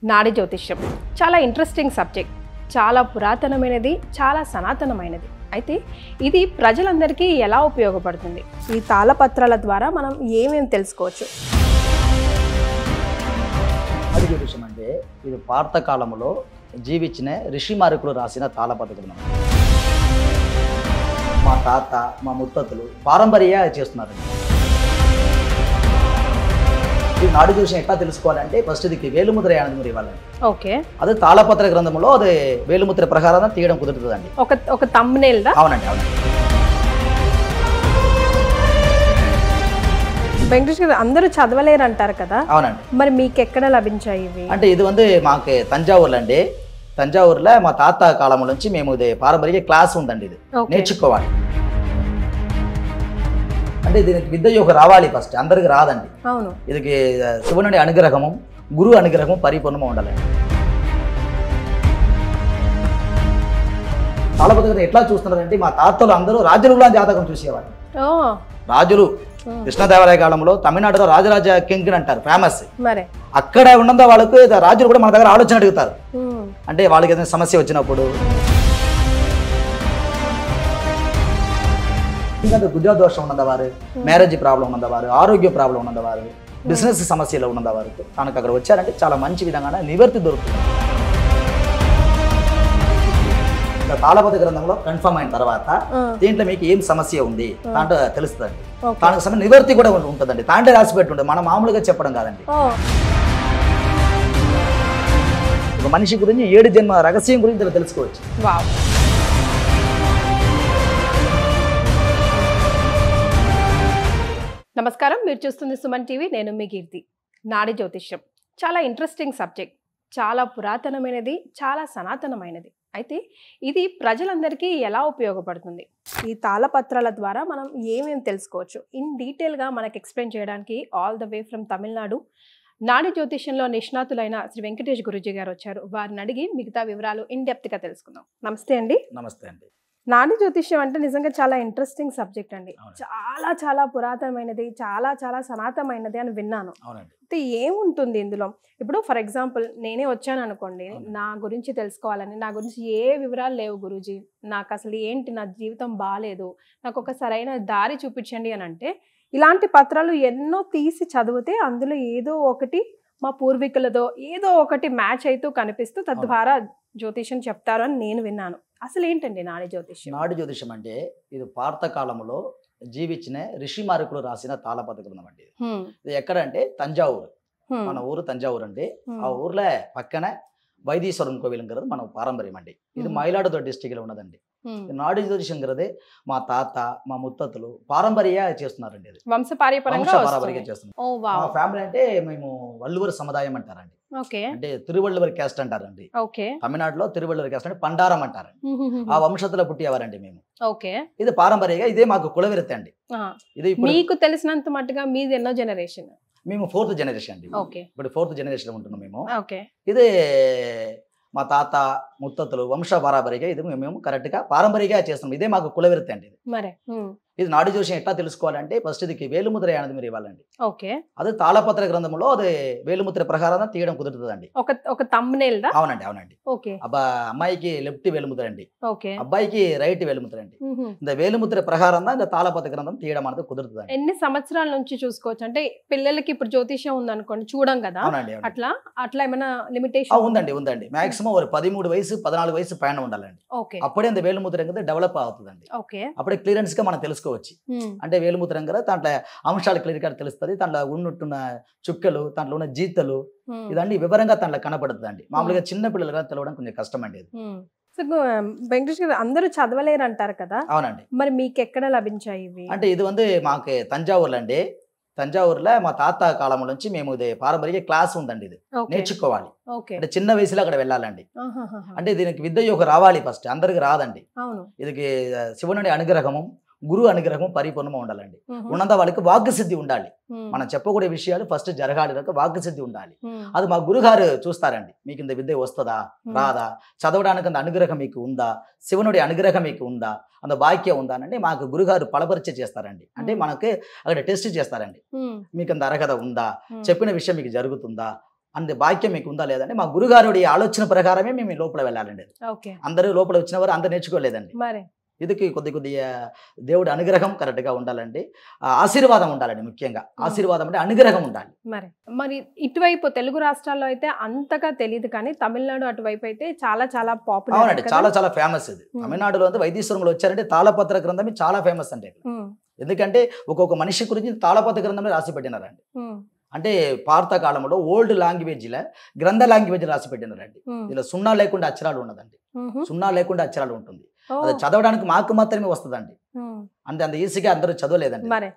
నాడి జ్యోతిష్యం చాలా ఇంట్రెస్టింగ్ సబ్జెక్ట్, చాలా పురాతనమైనది, చాలా సనాతనమైనది. అయితే ఇది ప్రజలందరికీ ఎలా ఉపయోగపడుతుంది? ఈ తాళపత్రాల ద్వారా మనం ఏమేమి తెలుసుకోవచ్చు? నాడి జ్యోతిషం అంటే ఇది పాత కాలంలో జీవించిన ఋషిమార్కులు రాసిన తాళపత్రం. మా తాత మా ముత్తతులు పారంపర్యంగా చేస్తున్నారండి. ఈ నాడి జ్యోతిషం ఎట్లా తెలుసుకోవాలంటే ఫస్ట్ ఇది వేలుముద్ర అనేది మీరు ఇవ్వాలండి. ఓకే, అదే తాళపత్ర గ్రంథంలో అది వేలుముద్ర ప్రకారం తీయడం కుదురుతుందండి. ఒక థంబ్నెయిల్ దా? అవునండి, అవునండి. వెంకటేష్ గారు, అందరూ చదవలేరు అంటారు కదా, అవునండి. మరి మీకు ఎక్కడ లభించాయి ఇవి? అంటే ఇది మాకు తంజావూరులో అండి. తంజావూరులో మా తాత కాలం నుంచి మేము ఇది పారంపర్య క్లాస్ ఉందండి. ఇది నేర్చుకోవాలి అంటే దీనికి విద్య రావాలి, ఫస్ట్ అందరికి రాదండి. అవును, ఇది శివుని అనుగ్రహము, గురు అనుగ్రహము పరిపూర్ణంగా ఉండాలండి. తాళపత్ర ఎట్లా చూస్తున్నారంటే మా తాతలు అందరూ రాజుల జాతకం చూసేవాళ్ళు. రాజులు కృష్ణదేవరాయ కాలంలో తమిళనాడులో రాజరాజ కింగ్ అంటారు, ఫేమస్. మరి అక్కడ ఉన్నంత వాళ్ళకు రాజులు కూడా మన దగ్గర ఆలోచన అడుగుతారు. అంటే వాళ్ళకి ఏదైనా సమస్య వచ్చినప్పుడు, ఇంకా గుజరాత దోషం ఉన్నవారు, మ్యారేజ్ ప్రాబ్లం ఉన్నవారు, ఆరోగ్య ప్రాబ్లం ఉన్నవారు, బిజినెస్ సమస్యలు ఉన్నవారు తనకు అక్కడ వచ్చారంటే చాలా మంచి విధంగా నివర్తి దొరుకుతుంది. తాళపత్ర గ్రంథంలో కన్ఫర్మ్ అయిన తర్వాత దీంట్లో మీకు ఏం సమస్య ఉంది దాంట్లో తెలుస్తుందండి. దానికి సమయం నివర్తి కూడా ఉంటుందండి. దాంట్లో రాసి పెట్టి ఉంటుంది, మనం మామూలుగా చెప్పడం కాదండి. ఒక మనిషి గురించి 7 జన్మ రహస్యం గురించి తెలుసుకోవచ్చు. నమస్కారం, మీరు చూస్తుంది సుమన్ టీవీ. నేను మీ కీర్తి. నాడి జ్యోతిష్యం చాలా ఇంట్రెస్టింగ్ సబ్జెక్ట్, చాలా పురాతనమైనది, చాలా సనాతనమైనది. అయితే ఇది ప్రజలందరికీ ఎలా ఉపయోగపడుతుంది? ఈ తాళపత్రాల ద్వారా మనం ఏమేమి తెలుసుకోవచ్చు? ఇన్ డీటెయిల్గా మనకు ఎక్స్ప్లెయిన్ చేయడానికి all the way from Tamil Nadu నాడి జ్యోతిష్యంలో నిష్ణాతులైన శ్రీ వెంకటేష్ గురూజీ గారు వచ్చారు. వారిని అడిగి మిగతా వివరాలు ఇన్ డెప్త్గా తెలుసుకుందాం. నమస్తే అండి. నమస్తే అండి. నాడి జ్యోతిష్యం అంటే నిజంగా చాలా ఇంట్రెస్టింగ్ సబ్జెక్ట్ అండి. చాలా చాలా పురాతనమైనది, చాలా చాలా సనాతనమైనది అని విన్నాను. అయితే ఏముంటుంది ఇందులో? ఇప్పుడు ఫర్ ఎగ్జాంపుల్ నేనే వచ్చాను అనుకోండి, నా గురించి తెలుసుకోవాలని, నా గురించి ఏ వివరాలు లేవు గురూజీ, నాకు అసలు ఏంటి, నా జీవితం బాగాలేదు, నాకు ఒక సరైన దారి చూపించండి అని అంటే, ఇలాంటి పత్రాలు ఎన్నో తీసి చదివితే అందులో ఏదో ఒకటి మా పూర్వీకులదో ఏదో ఒకటి మ్యాచ్ అవుతూ కనిపిస్తూ తద్వారా జ్యోతిష్యం చెప్తారు అని నేను విన్నాను. అసలు ఏంటండి నాడి జ్యోతిష్యం? నాడి జ్యోతిష్యం అంటే ఇది పాత కాలంలో జీవించిన ఋషిమార్కులు రాసిన తాళపత్ర గ్రంథం అండి. ఇది ఎక్కడంటే తంజావూరు, మన ఊరు తంజావూరు అండి. ఆ ఊర్లో పక్కన వైదీశ్వరం కోవిల్ గారు మన పారంపర్యం అండి. ఇది మయిలాడుతుర డిస్టిక్ లో ఉన్నదండి. నాడి జ్యోతిషం గారు మా తాత మా ముత్తతులు పారంపర్యంగా చేస్తున్నారండి. అది వంశపారంపర్యంగా చేస్తున్నారు. మా ఫ్యామిలీ అంటే మేము వల్లువరి సముదాయం అంటారండి. అంటే తిరువళ్ళువరి క్యాస్ట్ అంటారండి. తమిళనాడులో తిరువళ్ళువరి క్యాస్ట్ అంటే పండారం అంటారండి. ఆ వంశతులో పుట్టేవారండి మేము. ఇది పారంపర్యంగా ఇదే మాకు కులవృత్తి అండి. ఇది మీకు తెలిసినంత మట్టుగా మీది ఎన్నో జనరేషన్? మేము 4th జనరేషన్ అండి. ఇప్పుడు 4th జనరేషన్ ఉంటున్నాం మేము. ఇది మా తాత ముత్తతులు వంశ పారంపర్యంగా ఇది మేము కరెక్ట్ గా పారంపర్యంగా చేస్తున్నాం. ఇదే మాకు కులవృత్తి అండి. ఇది నాడి జ్యోతిషం ఎట్లా తెలుసుకోవాలంటే ఫస్ట్ ఇది వేలుముద్ర అనేది మీరు ఇవ్వాలండి. అదే తాళపత్ర గ్రంథంలో అది వేలుముద్ర ప్రకారం తీయడం కుదురుతుందండి. ఒక థంబ్నెయిల్ దా? అవునండి, అవునండి. అమ్మాయికి లెఫ్ట్ వేలుముద్ర అండి, అబ్బాయికి రైట్ వేలుముద్ర అండి. ఇంత వేలుముద్ర ప్రకారం ఇంత తాళపత్ర గ్రంథం తీయడం అనేది కుదురుతుంది. ఎన్ని సంవత్సరాల నుంచి చూసుకోవచ్చు? అంటే పిల్లలకి ఇప్పుడు జ్యోతిషం ఉందనుకోండి, చూడం కదా, అట్లా ఏమైనా లిమిటేషన్ ఉందండి? ఉందండి. మాక్సిమం 13 వయసు 14 వయసు పైన ఉండాలండి. అప్పుడే ఇంత వేలుముద్ర అనేది డెవలప్ అవుతుందండి. అప్పుడే క్లియరెన్స్ గా మనం తెలుసుకోవచ్చు. అంటే వేలుముద్రం కదా దాంట్లో అంశాలు క్లియర్ గా తెలుస్తుంది. దాంట్లో ఉన్నట్టున్న చుక్కలు, దాంట్లో ఉన్న జీతలు ఇదన్నీ వివరంగా దాంట్లో కనపడుతుందండి. మామూలుగా చిన్న పిల్లలుగా తెలవడం కొంచెం కష్టం అండి. వెంకటేష్ గారు, అందరూ చదవలేరు అంటారు కదా. అవునండి. మరి మీకు ఎక్కడ లభించాయి ఇవి? అంటే ఇది మాకు తంజావూరులో అండి. తంజావూరులో మా తాత కాలం నుంచి మేము ఇది పారంపర్య క్లాస్ ఉందండి. ఇది నేర్చుకోవాలి. అంటే చిన్న వయసులో అక్కడ వెళ్ళాలండి. అంటే దీనికి విద్య రావాలి, ఫస్ట్ అందరికి రాదండి. ఇది శివుని అనుగ్రహము, గురు అనుగ్రహం పరిపూర్ణంగా ఉండాలండి. ఉన్నంత వాళ్ళకి వాగ్సిద్ధి ఉండాలి. మనం చెప్పకూడే విషయాలు ఫస్ట్ జరగాలి, వాగ్సిద్ధి ఉండాలి. అది మా గురుగారు చూస్తారండి. మీకు ఇంత విద్య వస్తుందా రాదా, చదవడానికి అంత అనుగ్రహం మీకు ఉందా, శివునుడి అనుగ్రహం మీకు ఉందా, అంత వాక్యం ఉందా అని మాకు గురుగారు పలపరిచ చేస్తారండి. అంటే మనకి అక్కడ టెస్ట్ చేస్తారండి. మీకు అంత అర్హత ఉందా, చెప్పిన విషయం మీకు జరుగుతుందా, అంత భాగ్యం మీకు ఉందా లేదండి, మా గురుగారుడి ఆలోచన ప్రకారమే మేము లోపల వెళ్ళాలండి. ఓకే. అందరూ లోపల వచ్చిన వారు అందరూ నేర్చుకోలేదండి. మరి ఇదికి కొద్దిగా దేవుడి అనుగ్రహం కరెక్ట్గా ఉండాలండి, ఆశీర్వాదం ఉండాలండి. ముఖ్యంగా ఆశీర్వాదం అంటే అనుగ్రహం ఉండాలి. మరి ఇటువైపు తెలుగు రాష్ట్రాల్లో అయితే అంతగా తెలియదు, కానీ తమిళనాడు అటువైపు అయితే చాలా చాలా పాపులర్. అవునండి, చాలా చాలా ఫేమస్ ఇది. తమిళనాడులో అంటే వైద్యశ్వరంలో వచ్చారంటే తాళపత్ర గ్రంథం చాలా ఫేమస్ అండి. ఎందుకంటే ఒక్కొక్క మనిషి గురించి తాళపత్ర గ్రంథంలో రాసి పెట్టినారండి. అంటే పాత కాలంలో ఓల్డ్ లాంగ్వేజ్లో గ్రంథ లాంగ్వేజ్ రాసి పెట్టినారండి. ఇలా సున్నా లేకుండా అక్షరాలు ఉన్నదండి, సున్నా లేకుండా అక్షరాలు ఉంటుంది. అది చదవడానికి మాకు మాత్రమే వస్తుందండి. అంటే అంత ఈజీగా అందరూ చదవలేదండి.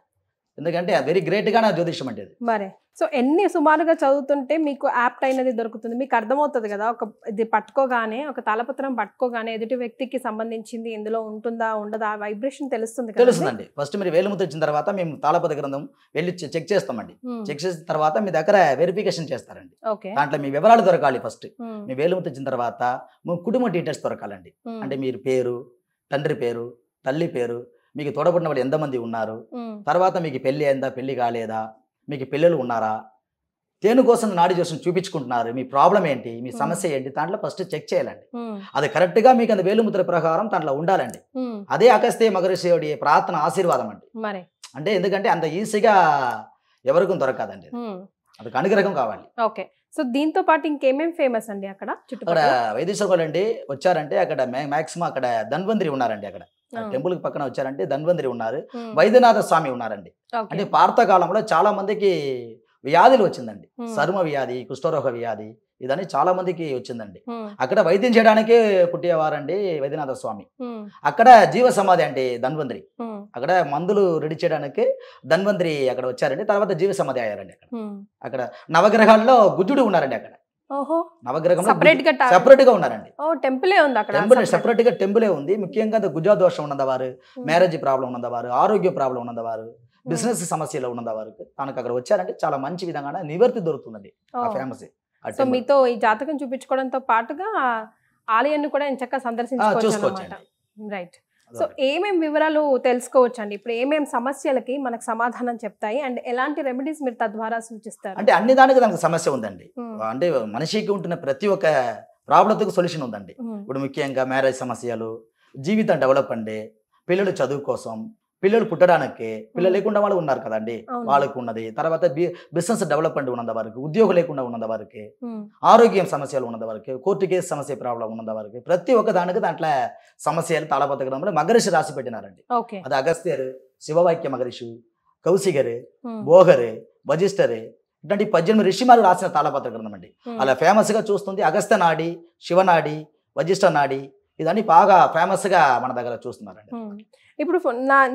ఎందుకంటే వెరీ గ్రేట్ గా నా జ్యోతిషం అంటే మరి. సో ఎన్ని సుమారుగా చదువుతుంటే మీకు యాప్ట్ అయినది దొరుకుతుంది, మీకు అర్థమవుతుంది కదా. ఒక ఇది పట్టుకోగానే, ఒక తాళపత్రం పట్టుకోగానే ఎదుటి వ్యక్తికి సంబంధించింది ఇందులో ఉంటుందా ఉండదా వైబ్రేషన్ తెలుస్తుందండి. ఫస్ట్ మీరు వేలుముద్ర ఇచ్చిన తర్వాత మేము తాళపత్ర గ్రంథం వెళ్ళి చెక్ చేస్తామండి. చెక్ చేసిన తర్వాత మీ దగ్గర వెరిఫికేషన్ చేస్తారండి. దాంట్లో మీ వివరాలు దొరకాలి. ఫస్ట్ మీ వేలుముద్ర ఇచ్చిన తర్వాత మీ కుటుంబ డీటెయిల్స్ దొరకాలండి. అంటే మీరు పేరు, తండ్రి పేరు, తల్లి పేరు, మీకు తోడబడిన వాళ్ళు ఎంతమంది ఉన్నారు, తర్వాత మీకు పెళ్లి అయిందా, పెళ్లి కాలేదా, మీకు పిల్లలు ఉన్నారా, దేనికోసం నాడి జోషం చూపించుకుంటున్నారు, మీ ప్రాబ్లం ఏంటి, మీ సమస్య ఏంటి, దాంట్లో ఫస్ట్ చెక్ చేయాలండి. అది కరెక్ట్గా మీకు అంత వేలుముద్ర ప్రకారం దాంట్లో ఉండాలండి. అదే అగస్త్య మహర్షియుడి ప్రార్థన ఆశీర్వాదం అండి. అంటే ఎందుకంటే అంత ఈజీగా ఎవరికి దొరకదండి, అది అనుగ్రహం కావాలి. ఓకే. సో దీంతో పాటు ఇంకేమేమి ఫేమస్ అండి అక్కడ వైద్యశ్వరులు అండి వచ్చారంటే అక్కడ మాక్సిమం అక్కడ ధన్వంతరి ఉన్నారండి. అక్కడ టెంపుల్ కి పక్కన వచ్చారంటే ధన్వంతరి ఉన్నారు, వైద్యనాథ స్వామి ఉన్నారండి. అంటే పాత కాలంలో చాలా మందికి వ్యాధులు వచ్చిందండి, చర్మ వ్యాధి, కుష్ఠరోగ వ్యాధి, ఇదని చాలా మందికి వచ్చిందండి. అక్కడ వైద్యం చేయడానికే పుట్టేవారండి వైద్యనాథ స్వామి. అక్కడ జీవ సమాధి అంటే ధన్వంతరి, అక్కడ మందులు రెడీ చేయడానికి ధన్వంతరి అక్కడ వచ్చారండి. తర్వాత జీవ సమాధి అయ్యారండి. అక్కడ నవగ్రహాల్లో గుజ్జుడు ఉన్నారండి. అక్కడ నవగ్రహం సెపరేట్ గా ఉన్నారండి. సెపరేట్ గా టెంపులే ఉంది. ముఖ్యంగా గుజా దోషం ఉన్నవారు, మ్యారేజ్ ప్రాబ్లం ఉన్నవారు, ఆరోగ్య ప్రాబ్లం ఉన్నవారు, బిజినెస్ సమస్యలో ఉన్నవారు తనకు అక్కడ వచ్చారంటే చాలా మంచి విధంగా నివర్తి దొరుకుతుందండి. ఫేమస్. సో మీతో ఈ జాతకం చూపించుకోవడంతో పాటుగా ఆలయాన్ని కూడా చక్కగా సందర్శించుకోవచ్చు. రైట్. సో ఏమేం వివరాలు తెలుసుకోవచ్చు అండి, ఇప్పుడు ఏమేం సమస్యలకి మనకు సమాధానం చెప్తాయి అండ్ ఎలాంటి రెమెడీస్ మీరు తద్వారా సూచిస్తారు? అంటే అన్ని దానికి దానికి సమస్య ఉందండి. అంటే మనిషికి ఉంటున్న ప్రతి ఒక్క ప్రాబ్లంకి సొల్యూషన్ ఉందండి. ఇప్పుడు ముఖ్యంగా మ్యారేజ్ సమస్యలు, జీవితం డెవలప్ అండి, పిల్లలు చదువు కోసం, పిల్లలు పుట్టడానికి, పిల్లలు లేకుండా వాళ్ళు ఉన్నారు కదండి, వాళ్ళకు ఉన్నది. తర్వాత బిజినెస్ డెవలప్మెంట్ ఉన్నంత వరకు, ఉద్యోగం లేకుండా ఉన్నంత వరకు, ఆరోగ్యం సమస్యలు ఉన్నంత వరకు, కోర్టు కేసు సమస్య ప్రాబ్లం ఉన్నంత వరకు, ప్రతి ఒక్క దానికి దాంట్లో సమస్యలు తాళపత్ర గ్రంథంలో మహర్షి రాసి పెట్టినారండి. అది అగస్త్యరు, శివవాక్య మహర్షి, కౌశిగరు, బోహరు, వజిష్ఠరు, ఇట్లాంటి 18 ఋషిమాలు రాసిన తాళపత్ర గ్రంథం అండి. అలా ఫేమస్ గా చూస్తుంది అగస్త్య నాడి, శివనాడి, వజిష్ఠ నాడి, ఇదన్నీ బాగా ఫేమస్ గా మన దగ్గర చూస్తున్నారండి. ఇప్పుడు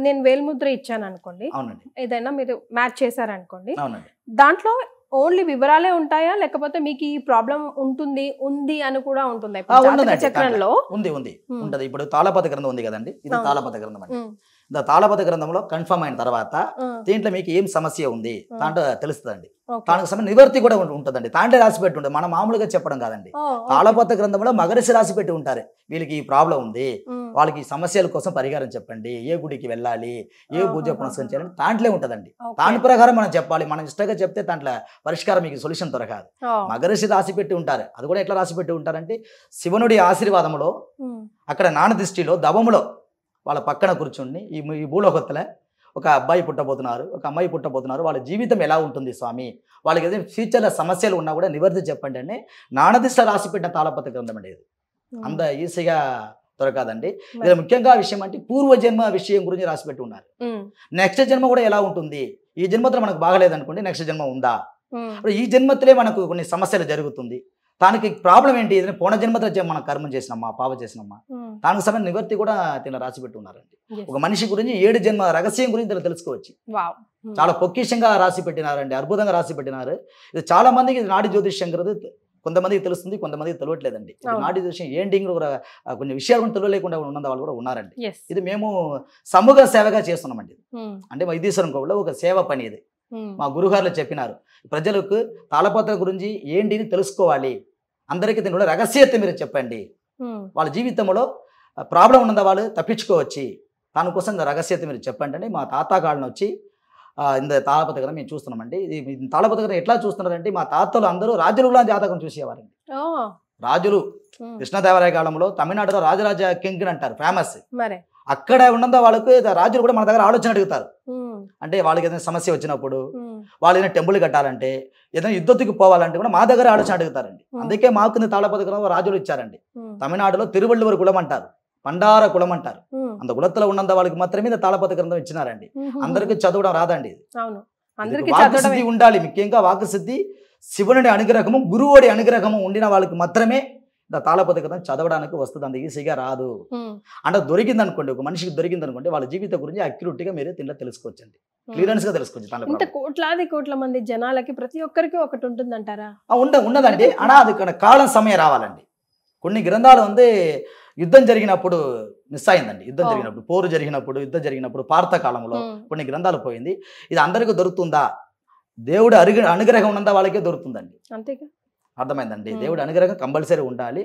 నేను వేలుముద్ర ఇచ్చాను అనుకోండి, ఏదైనా మీరు మ్యాచ్ చేశారనుకోండి, దాంట్లో ఓన్లీ వివరాలే ఉంటాయా, లేకపోతే మీకు ఈ ప్రాబ్లం ఉంది అని కూడా ఉంటుందా? చక్రంలో ఉంటది. ఇప్పుడు తాళపత్ర గ్రంథం ఉంది కదండి, ఇది తాళపత్ర గ్రంథం అండి. తాళపత్ర గ్రంథంలో కన్ఫర్మ్ అయిన తర్వాత దీంట్లో మీకు ఏం సమస్య ఉంది దాంట్లో తెలుస్తుందండి. దానికి సంబంధించిన నివర్తి కూడా ఉంటుందండి. దాంట్లో రాసి పెట్టి ఉంటుంది, మనం మామూలుగా చెప్పడం కాదండి. తాళపత్ర గ్రంథంలో మహర్షి రాసి పెట్టి ఉంటారు, వీళ్ళకి ఈ ప్రాబ్లం ఉంది, వాళ్ళకి ఈ సమస్యల కోసం పరిహారం చెప్పండి, ఏ గుడికి వెళ్ళాలి, ఏ పూజ పునస్కారం చేయాలని దాంట్లో ఉంటుందండి. దాని ప్రకారం మనం చెప్పాలి. మనం ఇష్టంగా చెప్తే దాంట్లో పరిష్కారం మీకు సొల్యూషన్ దొరకదు. మహర్షి రాసి పెట్టి ఉంటారు. అది కూడా ఎట్లా రాసి పెట్టి ఉంటారంటే శివనుడి ఆశీర్వాదంలో అక్కడ నానదిష్టిలో దవములో వాళ్ళ పక్కన కూర్చుని ఈ భూలోకత్తుల ఒక అబ్బాయి పుట్టబోతున్నారు, ఒక అమ్మాయి పుట్టబోతున్నారు, వాళ్ళ జీవితం ఎలా ఉంటుంది స్వామి, వాళ్ళకి ఏదైనా ఫ్యూచర్లో సమస్యలు ఉన్నా కూడా నివర్తి చెప్పండి అని నానదిష్ట రాసి పెట్టిన తాళపత్ర గ్రంథం అండి. ఇది అంత ఈజీగా దొరకదండి. ఇది ముఖ్యంగా విషయం అంటే పూర్వజన్మ విషయం గురించి రాసి పెట్టి ఉన్నారు. నెక్స్ట్ జన్మ కూడా ఎలా ఉంటుంది, ఈ జన్మతో మనకు బాగలేదనుకోండి, నెక్స్ట్ జన్మ ఉందా, ఈ జన్మத்திலே మనకు కొన్ని సమస్యలు జరుగుతుంది, దానికి ప్రాబ్లం ఏంటి, ఏదైనా పోన జన్మతో మనం కర్మ చేసినమ్మా, పాప చేసినమ్మా, దానికి సంబంధించిన నివర్తి కూడా తిన రాసి పెట్టి ఉన్నారండి. ఒక మనిషి గురించి 7 జన్మ రహస్యం గురించి తెలుసుకోవచ్చు. చాలా పొక్కిషంగా రాసి పెట్టినారండి, అద్భుతంగా రాసి పెట్టినారు. ఇది చాలా మందికి నాడి జ్యోతిష్యం కొంతమందికి తెలుస్తుంది, కొంతమందికి తెలియట్లేదండి. నాడి జ్యోతిష్యం ఏంటి కూడా కొన్ని విషయాలు కూడా తెలియలేకుండా ఉన్న వాళ్ళు కూడా ఉన్నారండి. ఇది మేము సమూహ సేవగా చేస్తున్నామండి. అంటే వైద్యశ్వరం కోవిలో ఒక సేవ పని ఇది. మా గురుగారులు చెప్పినారు, ప్రజలకు తాళపత్ర గురించి ఏంటిని తెలుసుకోవాలి, అందరికీ దీని కూడా రహస్యత మీరు చెప్పండి, వాళ్ళ జీవితంలో ప్రాబ్లం ఉన్న వాళ్ళు తప్పించుకోవచ్చు, దానికోసం రహస్యత మీరు చెప్పండి అని మా తాతాగాళ్ళని వచ్చి இந்த తాళపత్ర గ్రంథం మేము చూస్తున్నామండి. ఇది తాళపత్ర గ్రంథం ఎట్లా చూస్తున్నారంటే మా తాతలు అందరూ రాజుల జాతకం చూసేవారండి. రాజులు కృష్ణదేవరాయ కాలంలో తమిళనాడులో రాజరాజ కింగ్ అంటారు, ఫేమస్. అక్కడ ఉన్నంత వాళ్ళకు రాజులు కూడా మన దగ్గర ఆలోచన అడుగుతారు. అంటే వాళ్ళకి ఏదైనా సమస్య వచ్చినప్పుడు, వాళ్ళు ఏదైనా టెంపుల్ కట్టాలంటే, ఏదైనా యుద్ధத்துக்கு పోవాలంటే కూడా మా దగ్గర ఆలోచన అడుగుతారండి. అందుకే మాకు తాళపత్ర గ్రంథం రాజులు ఇచ్చారండి. తమిళనాడులో తిరువళ్ళూరు కులం అంటారు, పండార కులం అంటారు. అంత కులத்துல ఉన్నంత వాళ్ళకి మాత్రమే తాళపత్ర గ్రంథం ఇచ్చినారండి. అందరికీ చదవడం రాదండి. వాక్ సిద్ధి ఉండాలి, ముఖ్యంగా వాక్ సిద్ధి, శివుని అనుగ్రహము, గురువుడి అనుగ్రహము ఉండిన వాళ్ళకి మాత్రమే తాళపత్ర గ్రంథం చదవడానికి వస్తుంది. అంత ఈజీగా రాదు. అంటే దొరికింది అనుకోండి, ఒక మనిషికి దొరికింది అనుకోండి, వాళ్ళ జీవితం గురించి అక్యురేట్ గా మీరు దీంట్లో తెలుసుకోవచ్చండి, క్లియరెన్స్ గా తెలుసుకోవచ్చు. ఇంత కోట్ల మంది జనాలకి ప్రతి ఒక్కరికి ఒకటి ఉంటుందంటారా? ఉన్నదండి. అనా అది కాలం సమయం రావాలండి. కొన్ని గ్రంథాలు యుద్ధం జరిగినప్పుడు మిస్ అయిందండి. యుద్ధం జరిగినప్పుడు, పోరు జరిగినప్పుడు, యుద్ధం జరిగినప్పుడు, పార్త కాలంలో కొన్ని గ్రంథాలు పోయింది. ఇది అందరికీ దొరుకుతుందా? దేవుడు అనుగ్రహం ఉన్నంత వాళ్ళకే దొరుకుతుందండి. అంతేగా, అర్థమైందండి. దేవుడు అనుగ్రహం కంపల్సరీ ఉండాలి.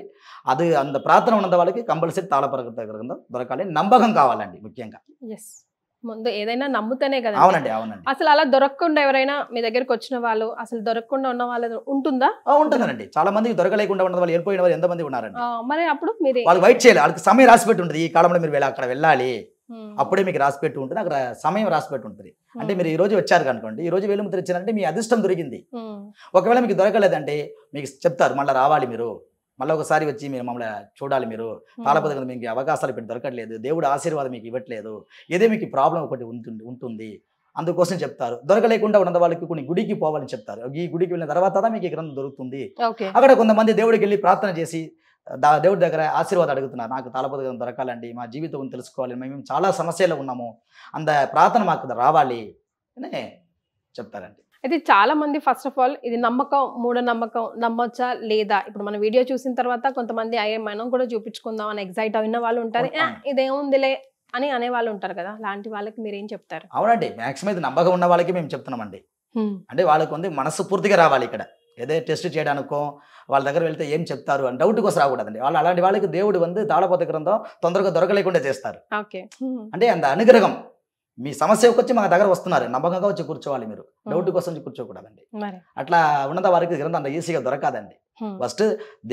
అది అంత ప్రార్థన ఉన్నంత వాళ్ళకి కంపల్సరీ తాళపత్ర గ్రంథం దొరకాలి. నమ్మకం కావాలండి ముఖ్యంగా. ముందు ఏదైనా నమ్ముతేనే కదా. అవునండి, అవునండి. అసలు అలా దొరకకుండా ఎవరైనా మీ దగ్గరకు వచ్చిన వాళ్ళు, అసలు దొరకకుండా ఉన్న వాళ్ళు ఉంటుందా? ఉంటుందండి. చాలా మంది దొరకలేకుండా ఉన్న వాళ్ళు, వెళ్ళిపోయిన వాళ్ళు ఎంతమంది ఉన్నారండి. మరి అప్పుడు మీరు వాళ్ళు వెయిట్ చేయాలి. వాళ్ళకి సమయం రాసిపెట్టి ఉంటుంది. ఈ కాలంలో మీరు అక్కడ వెళ్ళాలి, అప్పుడే మీకు రాసిపెట్టి ఉంటుంది. అక్కడ సమయం రాసిపెట్టి ఉంటుంది. అంటే మీరు ఈ రోజు వచ్చారు అనుకోండి, ఈ రోజు వేలుముద్ర ఇచ్చారంటే మీ అదృష్టం దొరికింది. ఒకవేళ మీకు దొరకలేదంటే మీకు చెప్తారు, మళ్ళీ రావాలి మీరు, మళ్ళీ ఒకసారి వచ్చి మీరు మమ్మల్ని చూడాలి, మీరు తాళపత్ర గ్రంథం మీకు అవకాశాలు పెట్టి దొరకట్లేదు, దేవుడు ఆశీర్వాదం మీకు ఇవ్వట్లేదు, ఏదో మీకు ప్రాబ్లం ఒకటి ఉంటుంది, అందుకోసం చెప్తారు. దొరకలేకుండా ఉన్న వాళ్ళకి కొన్ని గుడికి పోవాలని చెప్తారు. ఈ గుడికి వెళ్ళిన తర్వాత మీకు ఈ గ్రంథం దొరుకుతుంది. అక్కడ కొంతమంది దేవుడికి వెళ్ళి ప్రార్థన చేసి దేవుడి దగ్గర ఆశీర్వాదం అడుగుతున్నారు. నాకు తాళపత్ర గ్రంథం దొరకాలండి, మా జీవితం తెలుసుకోవాలి, మేము చాలా సమస్యలు ఉన్నాము, అంత ప్రార్థన మాకు రావాలి అని చెప్తారండి. అయితే చాలా మంది ఫస్ట్ ఆఫ్ ఆల్ ఇది నమ్మకం, మూఢనమ్మకం, నమ్మొచ్చా లేదా? ఇప్పుడు మన వీడియో చూసిన తర్వాత కొంతమంది అయ్యే మనం కూడా చూపించుకుందాం అని ఎగ్జైట్ అయిన వాళ్ళు ఉంటారు, ఇదేముందిలే అని అనే వాళ్ళు ఉంటారు కదా. అలాంటి వాళ్ళకి మీరు ఏం చెప్తారు? అవునండి, మాక్సిమం ఇది నమ్మకం ఉన్న వాళ్ళకి మేము చెప్తున్నామండి. అంటే వాళ్ళకి మనసు పూర్తిగా రావాలి. ఇక్కడ ఏదో టెస్ట్ చేయడానికో వాళ్ళ దగ్గర వెళ్తే ఏం చెప్తారు అని డౌట్ కోసం రాకూడదండి. అలాంటి వాళ్ళకి దేవుడు తాళపత్ర గ్రంథం తొందరగా దొరకలేకుండా చేస్తారు. అంటే అంత అనుగ్రహం. మీ సమస్యకు వచ్చి మా దగ్గర వస్తున్నారు, నమ్మకంగా వచ్చి కూర్చోవాలి, మీరు డౌట్ కోసం వచ్చి కూర్చోకూడదండి. అట్లా ఉన్నత వారికి గ్రంథం అంత ఈజీగా దొరకదండి. ఫస్ట్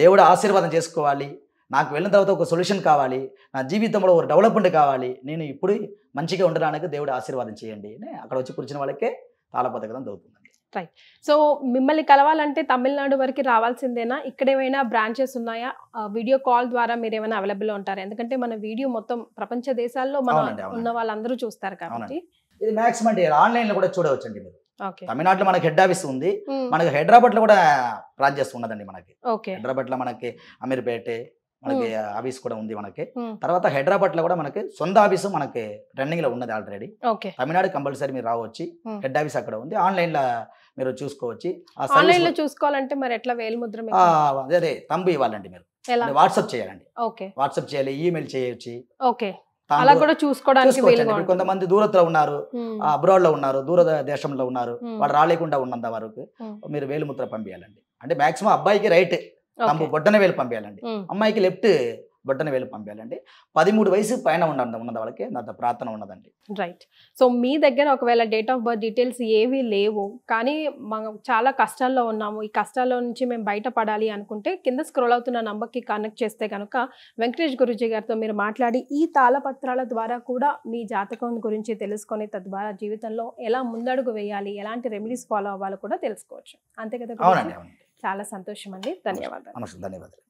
దేవుడు ఆశీర్వాదం చేసుకోవాలి, నాకు వెళ్ళిన తర్వాత ఒక సొల్యూషన్ కావాలి, నా జీవితంలో ఒక డెవలప్మెంట్ కావాలి, నేను ఇప్పుడు మంచిగా ఉండడానికి దేవుడు ఆశీర్వాదం చేయండి అని అక్కడ వచ్చి కూర్చున్న వాళ్ళకే తాళపత్ర గ్రంథం దొరుకుతుందండి. రైట్. సో మిమ్మల్ని కలవాలంటే తమిళనాడు వరకు రావాల్సిందేనా? ఇక్కడ ఏమైనా బ్రాంచెస్ ఉన్నాయా? వీడియో కాల్ ద్వారా మీరు ఏమైనా అవైలబుల్ ఉంటారు? ఎందుకంటే మన వీడియో మొత్తం ప్రపంచ దేశాల్లో ఉన్న వాళ్ళందరూ చూస్తారు కాబట్టి ఇది మాక్సిమం ఆన్లైన్ లో కూడా చూడవచ్చండి. మీరు తమిళనాడులో మనకి హెడ్ ఆఫీస్ ఉంది, మనకి హైదరాబాద్ లో కూడా బ్రాంచెస్ ఉన్నదండి. మనకి హైదరాబాద్ లో మనకి అమీర్పేట మనకి ఆఫీస్ కూడా ఉంది మనకి. తర్వాత హైదరాబాద్ లో కూడా మనకి సొంత ఆఫీసు మనకి రన్నింగ్ లో ఉన్నది ఆల్రెడీ. తమిళనాడు కంపల్సరీ మీరు రావచ్చు, హెడ్ ఆఫీస్ అక్కడ ఉంది, ఆన్లైన్ లో మీరు చూసుకోవచ్చు. ఆన్లైన్ లో చూసుకోవాలంటే మరి ఎట్లా వేలిముద్ర? అదే తంబు ఇవ్వాలండి, మీరు వాట్సాప్ చేయాలండి, వాట్సాప్ చేయాలి, ఈమెయిల్ చేయొచ్చు. అలా కూడా చూసుకోవడానికి కొంతమంది దూరత్లో ఉన్నారు, అబ్రాడ్ లో ఉన్నారు, దూర దేశంలో ఉన్నారు, వాళ్ళు రాలేకుండా ఉన్నంత వరకు మీరు వేలిముద్ర పంపించాలండి. అంటే మాక్సిమం అబ్బాయికి రైట్ తంబు బొట్టన వేలు పంపించాలండి, అమ్మాయికి లెఫ్ట్ బొట్టన వేలు పంపించాలండి. 13 వయసు పైన ఉన్నది వాళ్ళకి అంత ప్రార్థన ఉన్నదండి. రైట్. సో మీ దగ్గర ఒకవేళ డేట్ ఆఫ్ బర్త్ డీటెయిల్స్ ఏవి లేవు, కానీ మనం చాలా కష్టాల్లో ఉన్నాము, ఈ కష్టాల్లో నుంచి మేము బయటపడాలి అనుకుంటే కింద స్క్రోల్ అవుతున్న నంబర్కి కనెక్ట్ చేస్తే కనుక వెంకటేష్ గురూజీ గారితో మీరు మాట్లాడి ఈ తాళపత్రాల ద్వారా కూడా మీ జాతకం గురించి తెలుసుకొని తద్వారా జీవితంలో ఎలా ముందడుగు వేయాలి, ఎలాంటి రెమెడీస్ ఫాలో అవ్వాలో కూడా తెలుసుకోవచ్చు. అంతే కదా? అవునండి. చాలా సంతోషం అండి, ధన్యవాదాలు. ధన్యవాదాలు.